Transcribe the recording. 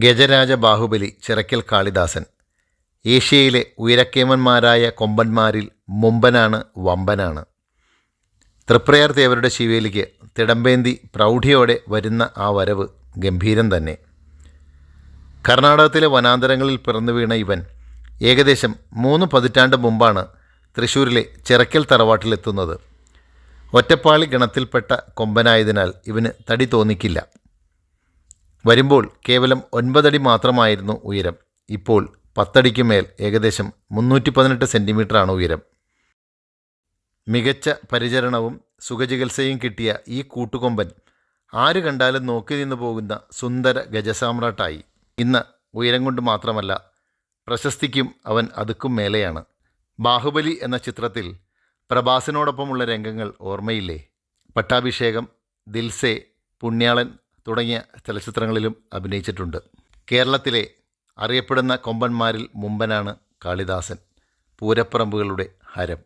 ഗജരാജ ബാഹുബലി ചിറക്കൽ കാളിദാസൻ. ഏഷ്യയിലെ ഉയരക്കേമന്മാരായ കൊമ്പന്മാരിൽ മുമ്പനാണ് വമ്പനാണ്. തൃപ്രയാർ തേവരുടെ ശിവേലിക്ക് തിടമ്പേന്തി പ്രൗഢിയോടെ വരുന്ന ആ വരവ് ഗംഭീരം തന്നെ. കർണാടകത്തിലെ വനാന്തരങ്ങളിൽ പിറന്നു വീണ ഇവൻ ഏകദേശം 3 പതിറ്റാണ്ട് മുമ്പാണ് തൃശ്ശൂരിലെ ചിറക്കൽ തറവാട്ടിലെത്തുന്നത്. ഒറ്റപ്പാളി ഗണത്തിൽപ്പെട്ട കൊമ്പനായതിനാൽ ഇവന് തടി തോന്നിക്കില്ല. വരുമ്പോൾ കേവലം 9 അടി മാത്രമായിരുന്നു ഉയരം. ഇപ്പോൾ 10 അടിക്ക് മേൽ ഏകദേശം 318 സെൻറ്റിമീറ്ററാണ് ഉയരം. മികച്ച പരിചരണവും സുഖചികിത്സയും കിട്ടിയ ഈ കൂട്ടുകൊമ്പൻ ആര് കണ്ടാലും നോക്കി നിന്ന് പോകുന്ന സുന്ദര ഗജസാമ്രാട്ടായി. ഇന്ന് ഉയരം കൊണ്ട് മാത്രമല്ല, പ്രശസ്തിക്കും അവൻ അതുക്കും മേലെയാണ്. ബാഹുബലി എന്ന ചിത്രത്തിൽ പ്രഭാസിനോടൊപ്പമുള്ള രംഗങ്ങൾ ഓർമ്മയില്ലേ? പട്ടാഭിഷേകം, ദിൽസേ, പുണ്യാളൻ തുടങ്ങിയ ചലച്ചിത്രങ്ങളിലും അഭിനയിച്ചിട്ടുണ്ട്. കേരളത്തിലെ അറിയപ്പെടുന്ന കൊമ്പന്മാരിൽ മുമ്പനാണ് കാളിദാസൻ, പൂരപ്പറമ്പുകളുടെ ഹരം.